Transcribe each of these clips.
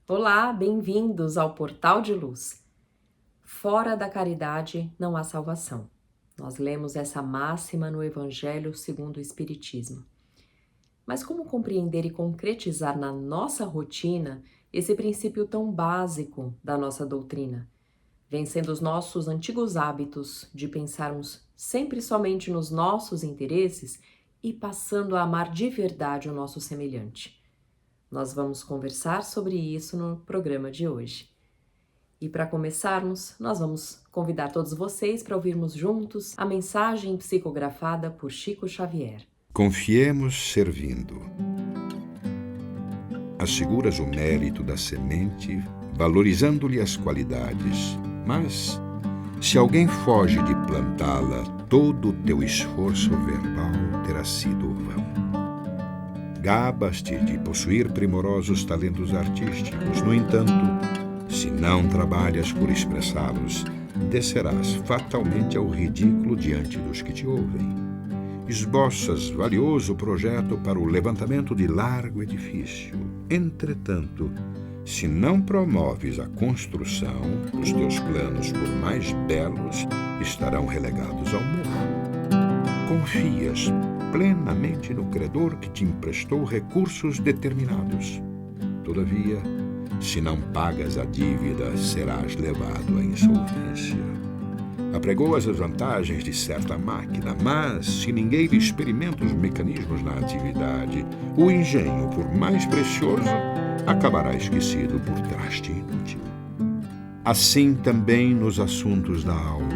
Olá, bem-vindos ao Portal de Luz. Fora da caridade não há salvação. Nós lemos essa máxima no Evangelho segundo o Espiritismo. Mas como compreender e concretizar na nossa rotina esse princípio tão básico da nossa doutrina, vencendo os nossos antigos hábitos de pensarmos sempre somente nos nossos interesses e passando a amar de verdade o nosso semelhante? Nós vamos conversar sobre isso no programa de hoje. E para começarmos, nós vamos convidar todos vocês para ouvirmos juntos a mensagem psicografada por Chico Xavier. Confiemos servindo. Asseguras o mérito da semente, valorizando-lhe as qualidades, mas, se alguém foge de plantá-la, todo o teu esforço verbal terá sido vão. Gabas-te de possuir primorosos talentos artísticos. No entanto, se não trabalhas por expressá-los, descerás fatalmente ao ridículo diante dos que te ouvem. Esboças valioso projeto para o levantamento de largo edifício. Entretanto, se não promoves a construção, os teus planos, por mais belos, estarão relegados ao morro. Confias plenamente no credor que te emprestou recursos determinados. Todavia, se não pagas a dívida, serás levado à insolvência. Apregoas as vantagens de certa máquina, mas, se ninguém experimenta os mecanismos na atividade, o engenho, por mais precioso, acabará esquecido por traste inútil. Assim também nos assuntos da alma.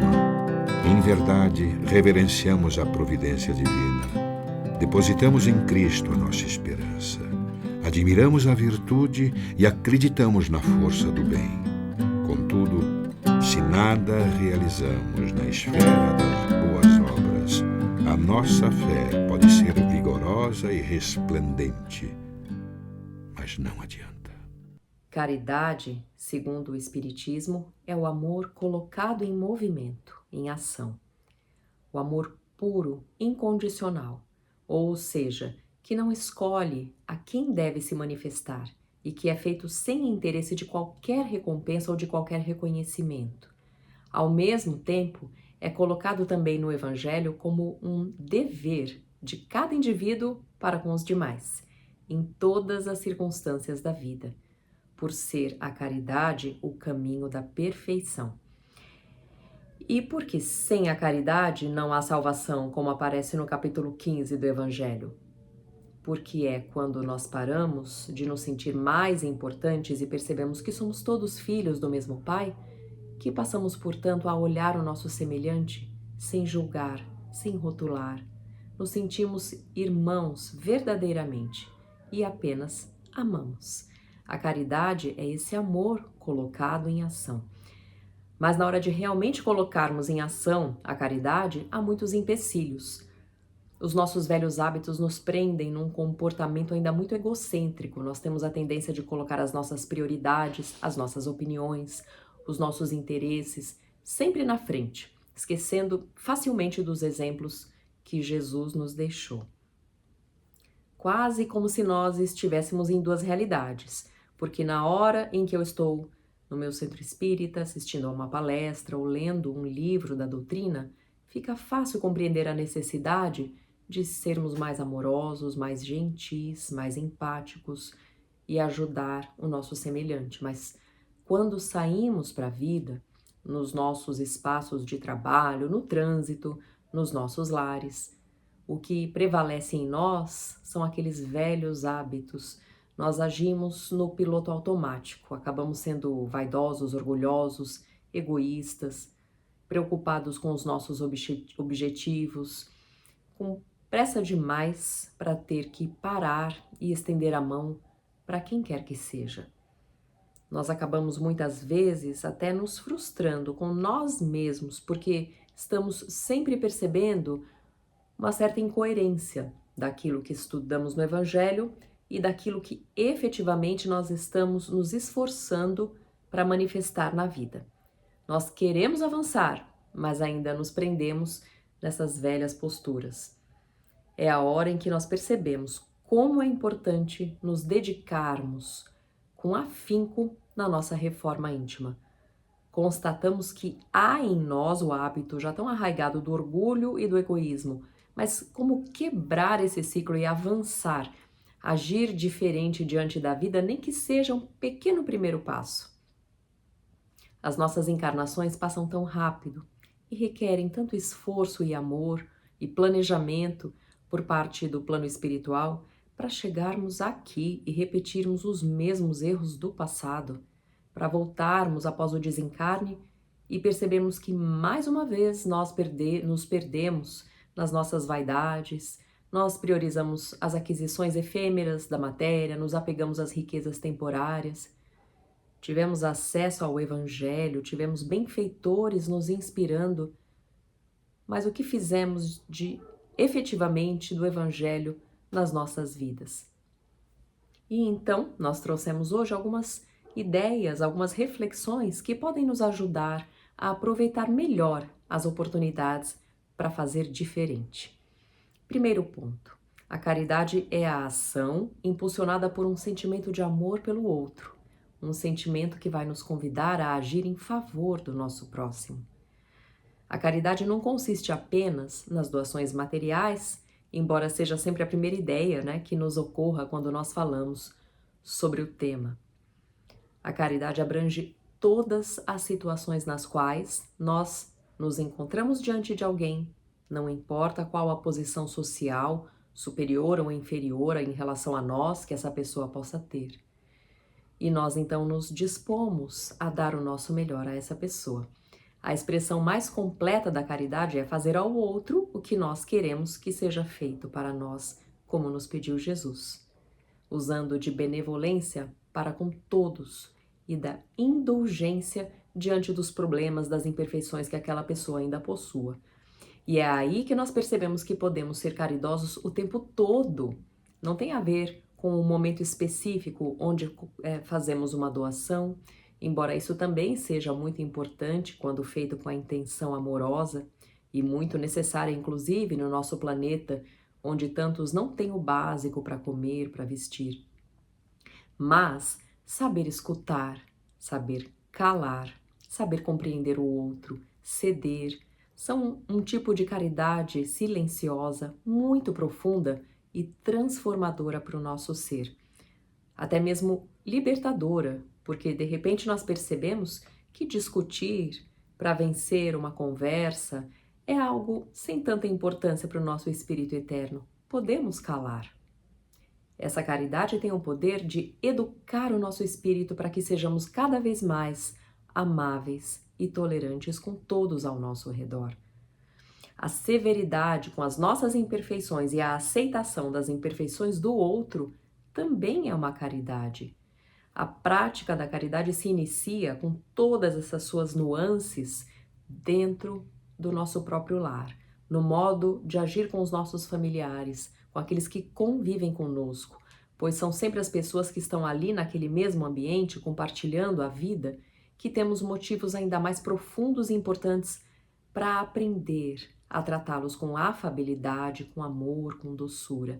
Em verdade, reverenciamos a providência divina. Depositamos em Cristo a nossa esperança. Admiramos a virtude e acreditamos na força do bem. Contudo, se nada realizamos na esfera das boas obras, a nossa fé pode ser vigorosa e resplendente, mas não adianta. Caridade, segundo o Espiritismo, é o amor colocado em movimento, em ação. O amor puro, incondicional, ou seja, que não escolhe a quem deve se manifestar e que é feito sem interesse de qualquer recompensa ou de qualquer reconhecimento. Ao mesmo tempo, é colocado também no Evangelho como um dever de cada indivíduo para com os demais, em todas as circunstâncias da vida, por ser a caridade o caminho da perfeição. E porque sem a caridade não há salvação, como aparece no capítulo 15 do Evangelho? Porque é quando nós paramos de nos sentir mais importantes e percebemos que somos todos filhos do mesmo Pai, que passamos, portanto, a olhar o nosso semelhante sem julgar, sem rotular. Nos sentimos irmãos verdadeiramente e apenas amamos. A caridade é esse amor colocado em ação. Mas na hora de realmente colocarmos em ação a caridade, há muitos empecilhos. Os nossos velhos hábitos nos prendem num comportamento ainda muito egocêntrico. Nós temos a tendência de colocar as nossas prioridades, as nossas opiniões, os nossos interesses sempre na frente, esquecendo facilmente dos exemplos que Jesus nos deixou. Quase como se nós estivéssemos em duas realidades, porque na hora em que eu estou no meu centro espírita, assistindo a uma palestra ou lendo um livro da doutrina, fica fácil compreender a necessidade de sermos mais amorosos, mais gentis, mais empáticos e ajudar o nosso semelhante. Mas quando saímos para a vida, nos nossos espaços de trabalho, no trânsito, nos nossos lares, o que prevalece em nós são aqueles velhos hábitos. Nós agimos no piloto automático, acabamos sendo vaidosos, orgulhosos, egoístas, preocupados com os nossos objetivos, com pressa demais para ter que parar e estender a mão para quem quer que seja. Nós acabamos muitas vezes até nos frustrando com nós mesmos, porque estamos sempre percebendo uma certa incoerência daquilo que estudamos no Evangelho e daquilo que efetivamente nós estamos nos esforçando para manifestar na vida. Nós queremos avançar, mas ainda nos prendemos nessas velhas posturas. É a hora em que nós percebemos como é importante nos dedicarmos com afinco na nossa reforma íntima. Constatamos que há em nós o hábito já tão arraigado do orgulho e do egoísmo, mas como quebrar esse ciclo e avançar, agir diferente diante da vida, nem que seja um pequeno primeiro passo. As nossas encarnações passam tão rápido e requerem tanto esforço e amor e planejamento por parte do plano espiritual para chegarmos aqui e repetirmos os mesmos erros do passado, para voltarmos após o desencarne e percebermos que mais uma vez nós nos perdemos nas nossas vaidades, nós priorizamos as aquisições efêmeras da matéria, nos apegamos às riquezas temporárias. Tivemos acesso ao Evangelho, tivemos benfeitores nos inspirando, mas o que fizemos efetivamente do Evangelho nas nossas vidas? E então, nós trouxemos hoje algumas ideias, algumas reflexões que podem nos ajudar a aproveitar melhor as oportunidades para fazer diferente. Primeiro ponto: a caridade é a ação impulsionada por um sentimento de amor pelo outro, um sentimento que vai nos convidar a agir em favor do nosso próximo. A caridade não consiste apenas nas doações materiais, embora seja sempre a primeira ideia, que nos ocorra quando nós falamos sobre o tema. A caridade abrange todas as situações nas quais nós nos encontramos diante de alguém, não importa qual a posição social, superior ou inferior em relação a nós que essa pessoa possa ter. E nós então nos dispomos a dar o nosso melhor a essa pessoa. A expressão mais completa da caridade é fazer ao outro o que nós queremos que seja feito para nós, como nos pediu Jesus, usando de benevolência para com todos e da indulgência diante dos problemas, das imperfeições que aquela pessoa ainda possua. E é aí que nós percebemos que podemos ser caridosos o tempo todo. Não tem a ver com um momento específico onde fazemos uma doação, embora isso também seja muito importante quando feito com a intenção amorosa e muito necessária, inclusive, no nosso planeta, onde tantos não têm o básico para comer, para vestir. Mas saber escutar, saber calar, saber compreender o outro, ceder, são um tipo de caridade silenciosa, muito profunda e transformadora para o nosso ser. Até mesmo libertadora, porque de repente nós percebemos que discutir para vencer uma conversa é algo sem tanta importância para o nosso espírito eterno. Podemos calar. Essa caridade tem o poder de educar o nosso espírito para que sejamos cada vez mais amáveis e tolerantes com todos ao nosso redor. A severidade com as nossas imperfeições e a aceitação das imperfeições do outro também é uma caridade. A prática da caridade se inicia com todas essas suas nuances dentro do nosso próprio lar, no modo de agir com os nossos familiares, com aqueles que convivem conosco, pois são sempre as pessoas que estão ali naquele mesmo ambiente, compartilhando a vida, que temos motivos ainda mais profundos e importantes para aprender a tratá-los com afabilidade, com amor, com doçura.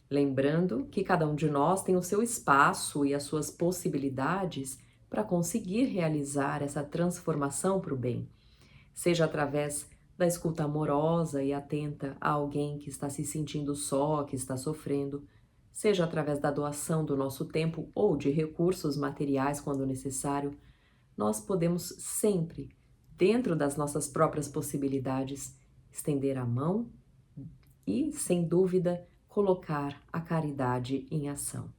Lembrando que cada um de nós tem o seu espaço e as suas possibilidades para conseguir realizar essa transformação para o bem, seja através da escuta amorosa e atenta a alguém que está se sentindo só, que está sofrendo, seja através da doação do nosso tempo ou de recursos materiais quando necessário, nós podemos sempre, dentro das nossas próprias possibilidades, estender a mão e, sem dúvida, colocar a caridade em ação.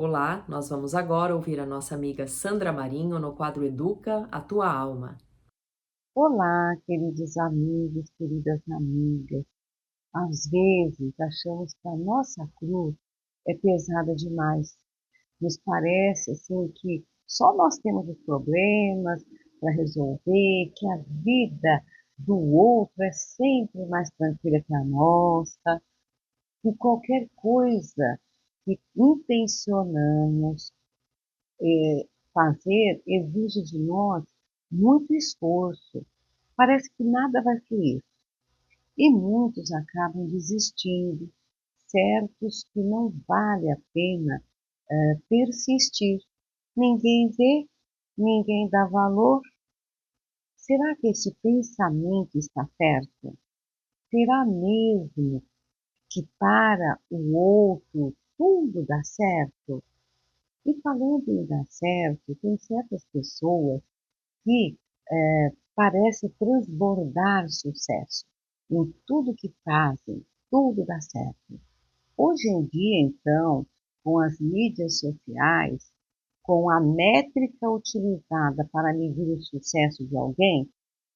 Olá, nós vamos agora ouvir a nossa amiga Sandra Marinho no quadro Educa a Tua Alma. Olá, queridos amigos, queridas amigas. Às vezes achamos que a nossa cruz é pesada demais. Nos parece assim que só nós temos os problemas para resolver, que a vida do outro é sempre mais tranquila que a nossa, que qualquer coisa que intencionamos fazer exige de nós muito esforço. Parece que nada vai fluir. E muitos acabam desistindo, certos que não vale a pena persistir. Ninguém vê, ninguém dá valor. Será que esse pensamento está certo? Será mesmo que para o outro tudo dá certo? E falando em dar certo, tem certas pessoas que parece transbordar sucesso em tudo que fazem, tudo dá certo. Hoje em dia, então, com as mídias sociais, com a métrica utilizada para medir o sucesso de alguém,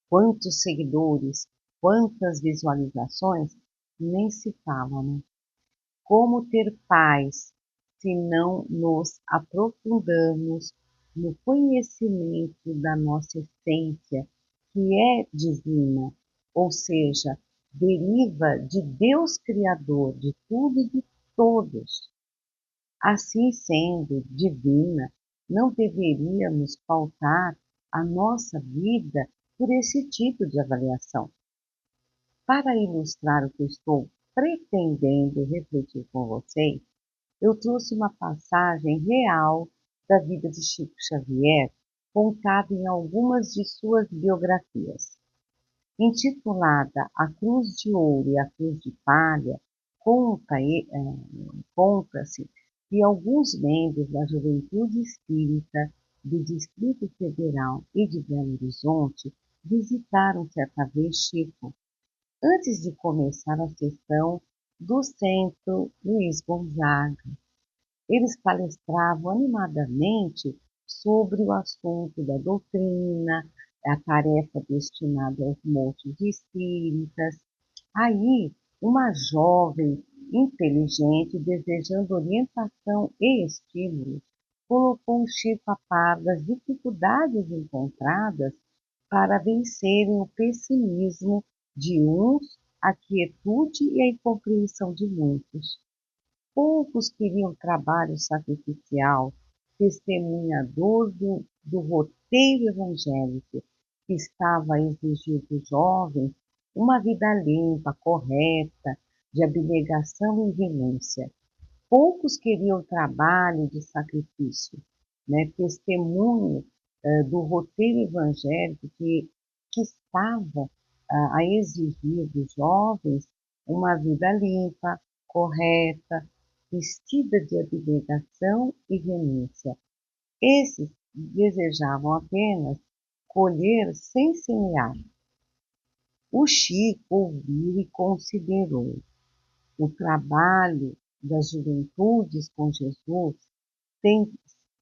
quantos seguidores, quantas visualizações, nem se fala, né? Como ter paz se não nos aprofundamos no conhecimento da nossa essência, que é divina, ou seja, deriva de Deus Criador de tudo e de todos. Assim sendo divina, não deveríamos pautar a nossa vida por esse tipo de avaliação. Para ilustrar o que eu estou pretendendo refletir com vocês, eu trouxe uma passagem real da vida de Chico Xavier, contada em algumas de suas biografias. Intitulada A Cruz de Ouro e a Cruz de Palha, conta-se que alguns membros da Juventude Espírita do Distrito Federal e de Belo Horizonte visitaram certa vez Chico, antes de começar a sessão do Centro Luiz Gonzaga. Eles palestravam animadamente sobre o assunto da doutrina, a tarefa destinada aos moços espíritas. Aí, uma jovem inteligente, desejando orientação e estímulo, colocou o Chico a par das dificuldades encontradas para vencerem o pessimismo de uns, a quietude e a incompreensão de muitos. Poucos queriam trabalho sacrificial, testemunhador do roteiro evangélico, que estava a exigir dos jovens uma vida limpa, correta, de abnegação e renúncia. Poucos queriam trabalho de sacrifício, né? Testemunho do roteiro evangélico que estava a exigir dos jovens uma vida limpa, correta, vestida de abnegação e renúncia. Esses desejavam apenas colher sem semear. O Chico ouviu e considerou: o trabalho das juventudes com Jesus tem,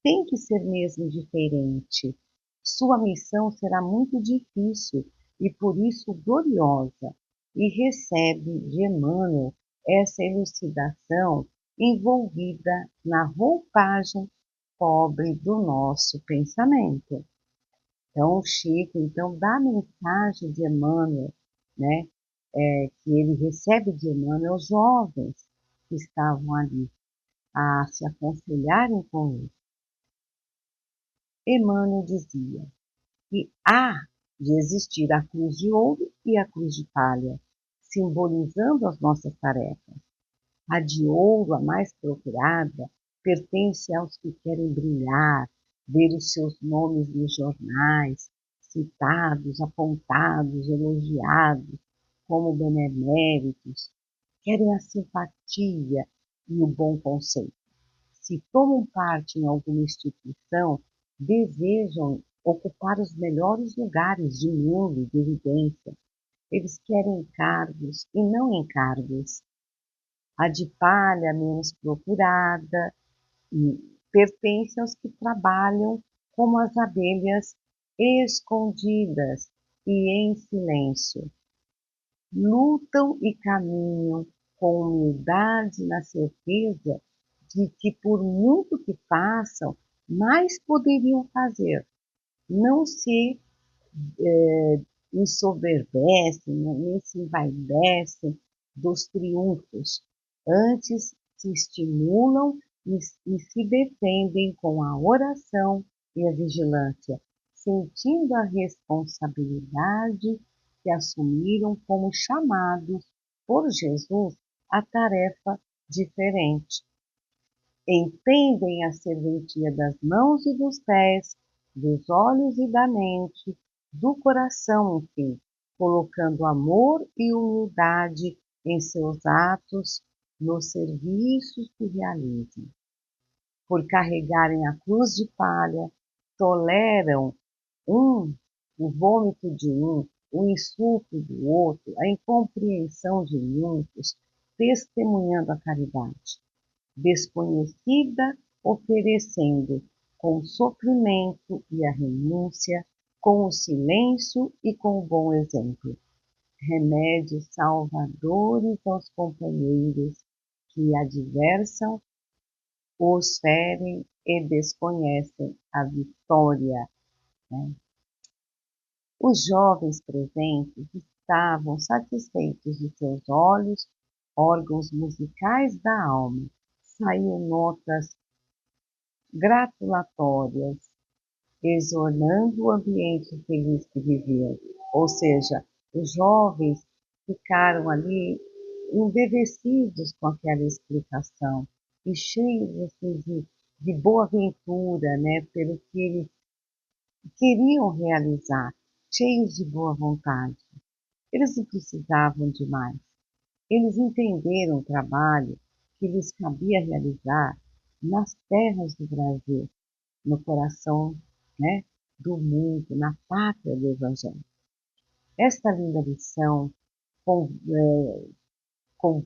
tem que ser mesmo diferente. Sua missão será muito difícil e por isso gloriosa, e recebe de Emmanuel essa elucidação envolvida na roupagem pobre do nosso pensamento. Então, o Chico, então, dá a mensagem de Emmanuel, né, que ele recebe de Emmanuel aos jovens que estavam ali a se aconselharem com ele. Emmanuel dizia que há de existir a cruz de ouro e a cruz de palha, simbolizando as nossas tarefas. A de ouro, a mais procurada, pertence aos que querem brilhar, ver os seus nomes nos jornais, citados, apontados, elogiados como beneméritos, querem a simpatia e o bom conceito. Se tomam parte em alguma instituição, desejam ocupar os melhores lugares de mundo e de evidência. Eles querem cargos e não encargos. A de palha menos procurada pertencem aos que trabalham como as abelhas escondidas e em silêncio. Lutam e caminham com humildade na certeza de que, por muito que façam, mais poderiam fazer. Não se ensoberbecem, nem se envaidecem dos triunfos. Antes se estimulam e se defendem com a oração e a vigilância, sentindo a responsabilidade que assumiram como chamados por Jesus a tarefa diferente. Entendem a serventia das mãos e dos pés, dos olhos e da mente, do coração, enfim, colocando amor e humildade em seus atos, nos serviços que realizam. Por carregarem a cruz de palha, toleram o vômito de um, o insulto do outro, a incompreensão de muitos, testemunhando a caridade. Desconhecida, oferecendo com o sofrimento e a renúncia, com o silêncio e com o bom exemplo. Remédios salvadores aos companheiros que adversam, os ferem e desconhecem a vitória. Né? Os jovens presentes estavam satisfeitos de seus olhos, órgãos musicais da alma. Saíam notas gratulatórias, exornando o ambiente feliz que viviam. Ou seja, os jovens ficaram ali embevecidos com aquela explicação e cheios assim, de boa aventura, né, pelo que eles queriam realizar, cheios de boa vontade. Eles não precisavam de mais. Eles entenderam o trabalho que lhes cabia realizar nas terras do Brasil, no coração, né, do mundo, na pátria do Evangelho. Esta linda lição, com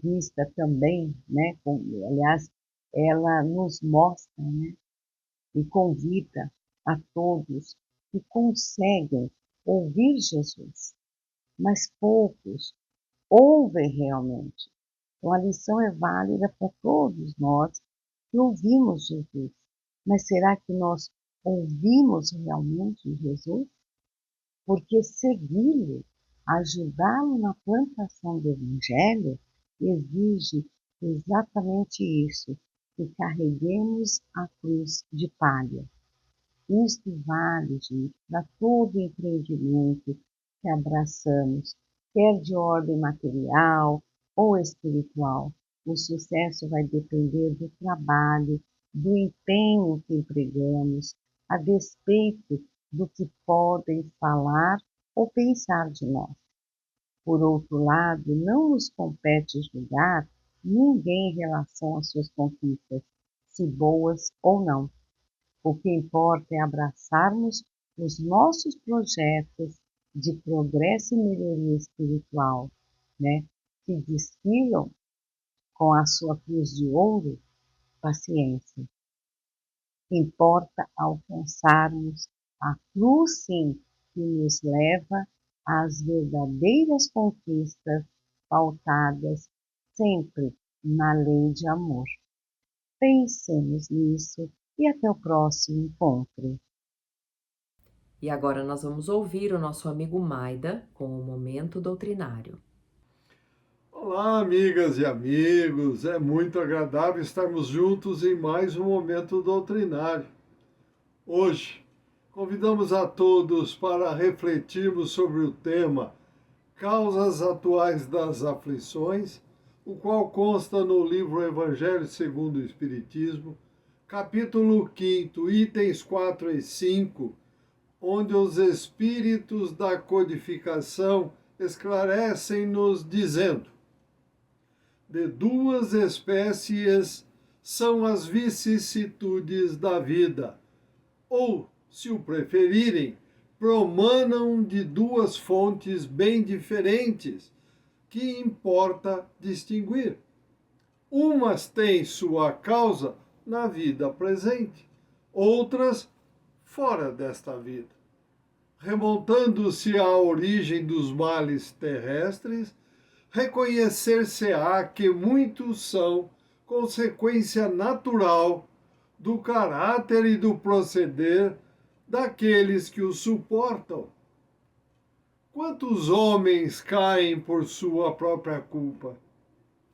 vista também, né, aliás, ela nos mostra, né, e convida a todos que conseguem ouvir Jesus, mas poucos ouvem realmente. Então, a lição é válida para todos nós que ouvimos Jesus. Mas será que nós ouvimos realmente Jesus? Porque segui-lo, ajudá-lo na plantação do Evangelho, exige exatamente isso, que carreguemos a cruz de palha. Isto vale, gente, para todo empreendimento que abraçamos, quer de ordem material ou espiritual. O sucesso vai depender do trabalho, do empenho que empregamos, a despeito do que podem falar ou pensar de nós. Por outro lado, não nos compete julgar ninguém em relação às suas conquistas, se boas ou não. O que importa é abraçarmos os nossos projetos de progresso e melhoria espiritual, né, que desfilam com a sua cruz de ouro, paciência. Importa alcançarmos a cruz, sim, que nos leva às verdadeiras conquistas pautadas sempre na lei de amor. Pensemos nisso e até o próximo encontro. E agora nós vamos ouvir o nosso amigo Maida com o Momento Doutrinário. Olá, amigas e amigos, é muito agradável estarmos juntos em mais um Momento Doutrinário. Hoje, convidamos a todos para refletirmos sobre o tema Causas Atuais das Aflições, o qual consta no livro Evangelho segundo o Espiritismo, capítulo 5, itens 4 e 5, onde os espíritos da codificação esclarecem-nos dizendo: de duas espécies são as vicissitudes da vida, ou, se o preferirem, promanam de duas fontes bem diferentes, que importa distinguir. Umas têm sua causa na vida presente, outras fora desta vida. Remontando-se à origem dos males terrestres, reconhecer-se-á que muitos são consequência natural do caráter e do proceder daqueles que os suportam. Quantos homens caem por sua própria culpa?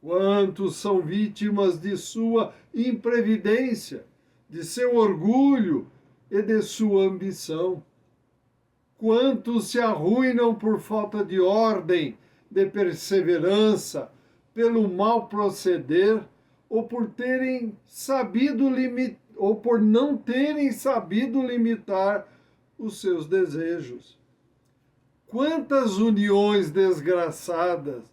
Quantos são vítimas de sua imprevidência, de seu orgulho e de sua ambição? Quantos se arruinam por falta de ordem, de perseverança, pelo mal proceder, ou por não terem sabido limitar os seus desejos? Quantas uniões desgraçadas,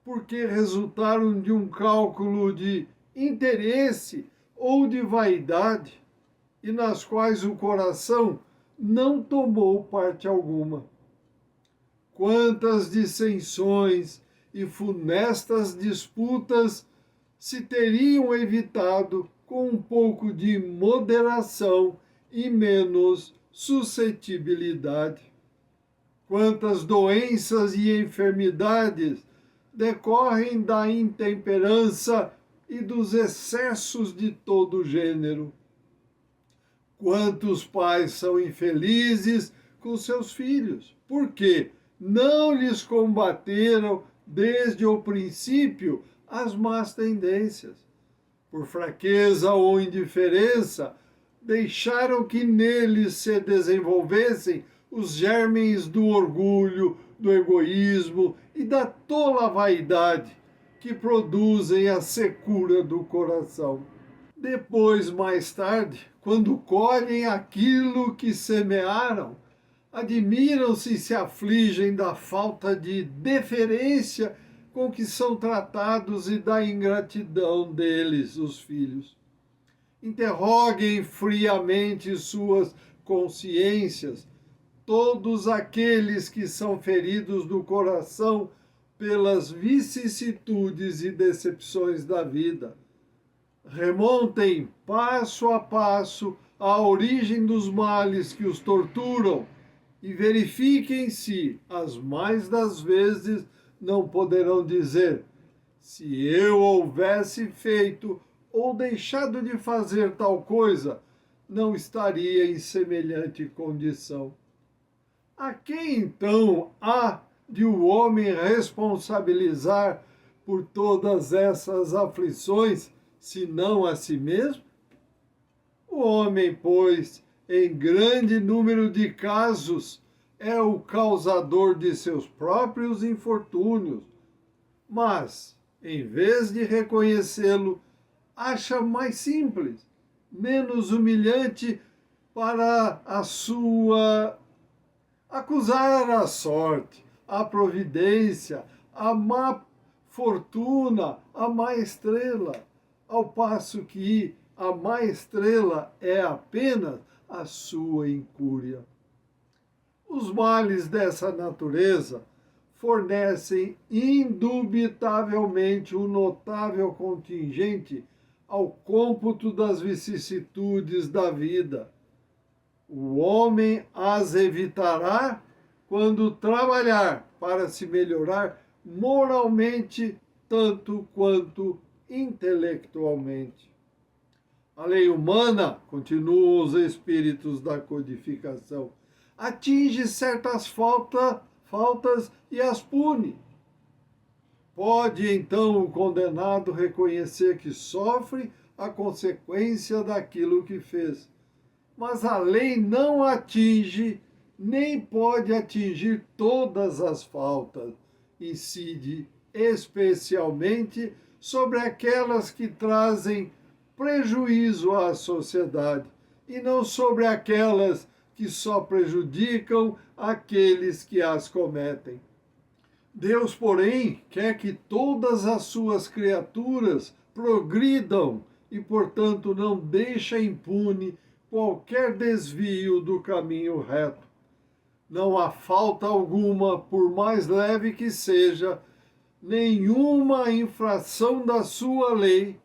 porque resultaram de um cálculo de interesse ou de vaidade, e nas quais o coração não tomou parte alguma. Quantas dissensões e funestas disputas se teriam evitado com um pouco de moderação e menos suscetibilidade. Quantas doenças e enfermidades decorrem da intemperança e dos excessos de todo gênero. Quantos pais são infelizes com seus filhos, porque não lhes combateram desde o princípio as más tendências. Por fraqueza ou indiferença, deixaram que neles se desenvolvessem os germens do orgulho, do egoísmo e da tola vaidade que produzem a secura do coração. Depois, mais tarde, quando colhem aquilo que semearam, admiram-se e se afligem da falta de deferência com que são tratados e da ingratidão deles, os filhos. Interroguem friamente suas consciências, todos aqueles que são feridos do coração pelas vicissitudes e decepções da vida. Remontem passo a passo a origem dos males que os torturam e verifiquem se, as mais das vezes, não poderão dizer: se eu houvesse feito ou deixado de fazer tal coisa, não estaria em semelhante condição. A quem então há de o homem responsabilizar por todas essas aflições, senão a si mesmo? O homem, pois, em grande número de casos, é o causador de seus próprios infortúnios, mas, em vez de reconhecê-lo, acha mais simples, menos humilhante para a sua acusar a sorte, a providência, a má fortuna, a má estrela, ao passo que a má estrela é apenas a sua incúria. Os males dessa natureza fornecem indubitavelmente um notável contingente ao cômputo das vicissitudes da vida. O homem as evitará quando trabalhar para se melhorar moralmente tanto quanto intelectualmente. A lei humana, continuam os espíritos da codificação, atinge certas faltas e as pune. Pode então o condenado reconhecer que sofre a consequência daquilo que fez, mas a lei não atinge nem pode atingir todas as faltas, incide especialmente sobre aquelas que trazem prejuízo à sociedade e não sobre aquelas que só prejudicam aqueles que as cometem. Deus, porém, quer que todas as suas criaturas progridam e, portanto, não deixa impune qualquer desvio do caminho reto. Não há falta alguma, por mais leve que seja, nenhuma infração da sua lei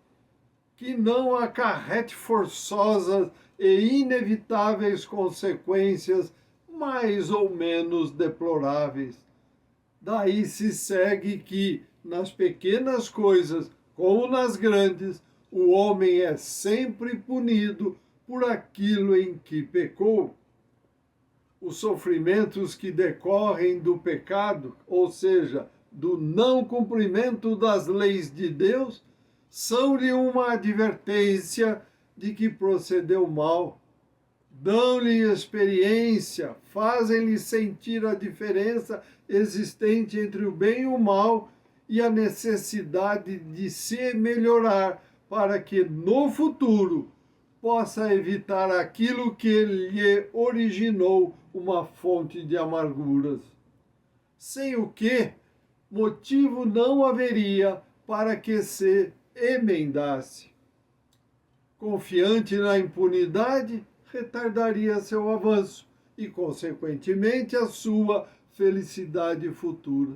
que não acarrete forçosas e inevitáveis consequências mais ou menos deploráveis. Daí se segue que, nas pequenas coisas como nas grandes, o homem é sempre punido por aquilo em que pecou. Os sofrimentos que decorrem do pecado, ou seja, do não cumprimento das leis de Deus, são-lhe uma advertência de que procedeu mal. Dão-lhe experiência, fazem-lhe sentir a diferença existente entre o bem e o mal e a necessidade de se melhorar para que no futuro possa evitar aquilo que lhe originou uma fonte de amarguras. Sem o que, motivo não haveria para que se emendasse. Confiante na impunidade, retardaria seu avanço e, consequentemente, a sua felicidade futura.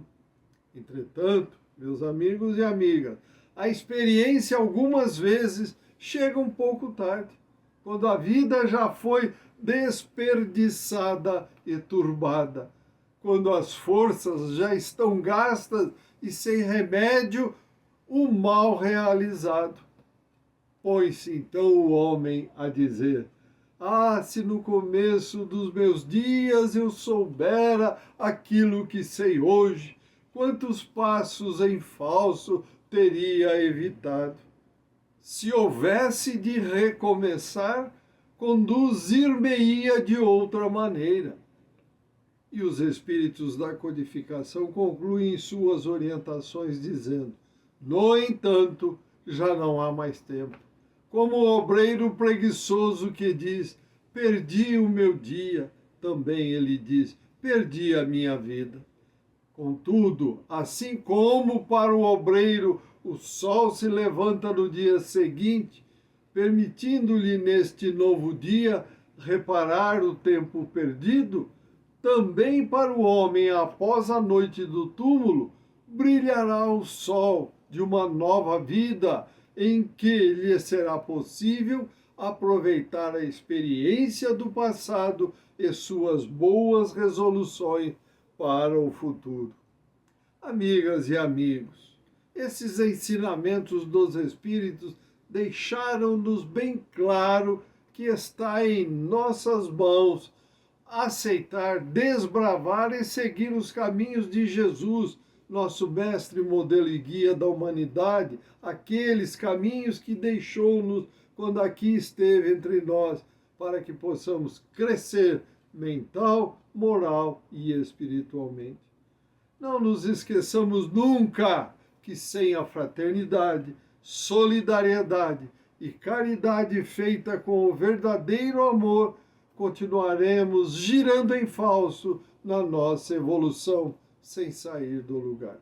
Entretanto, meus amigos e amigas, a experiência algumas vezes chega um pouco tarde, quando a vida já foi desperdiçada e turbada, quando as forças já estão gastas e sem remédio o mal realizado. Põe-se então o homem a dizer: ah, se no começo dos meus dias eu soubera aquilo que sei hoje, quantos passos em falso teria evitado. Se houvesse de recomeçar, conduzir-me-ia de outra maneira. E os espíritos da codificação concluem suas orientações dizendo: no entanto, já não há mais tempo. Como o obreiro preguiçoso que diz: perdi o meu dia, também ele diz: perdi a minha vida. Contudo, assim como para o obreiro o sol se levanta no dia seguinte, permitindo-lhe neste novo dia reparar o tempo perdido, também para o homem após a noite do túmulo brilhará o sol de uma nova vida, em que lhe será possível aproveitar a experiência do passado e suas boas resoluções para o futuro. Amigas e amigos, esses ensinamentos dos Espíritos deixaram-nos bem claro que está em nossas mãos aceitar, desbravar e seguir os caminhos de Jesus, nosso mestre, modelo e guia da humanidade, aqueles caminhos que deixou-nos quando aqui esteve entre nós, para que possamos crescer mental, moral e espiritualmente. Não nos esqueçamos nunca que sem a fraternidade, solidariedade e caridade feita com o verdadeiro amor, continuaremos girando em falso na nossa evolução, sem sair do lugar.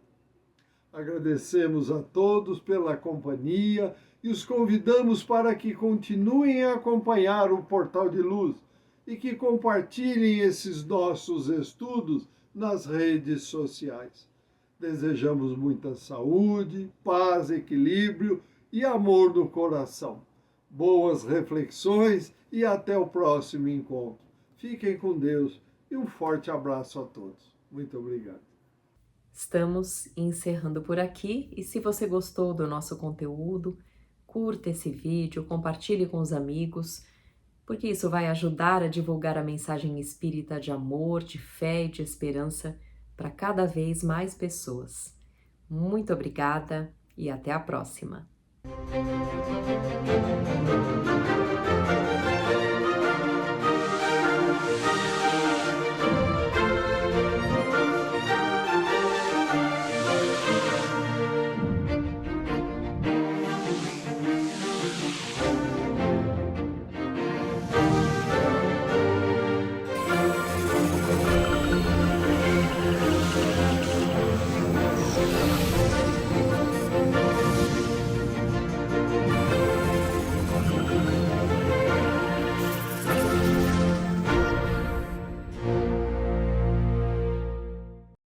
Agradecemos a todos pela companhia e os convidamos para que continuem a acompanhar o Portal de Luz e que compartilhem esses nossos estudos nas redes sociais. Desejamos muita saúde, paz, equilíbrio e amor no coração. Boas reflexões e até o próximo encontro. Fiquem com Deus e um forte abraço a todos. Muito obrigado. Estamos encerrando por aqui e se você gostou do nosso conteúdo, curta esse vídeo, compartilhe com os amigos, porque isso vai ajudar a divulgar a mensagem espírita de amor, de fé e de esperança para cada vez mais pessoas. Muito obrigada e até a próxima!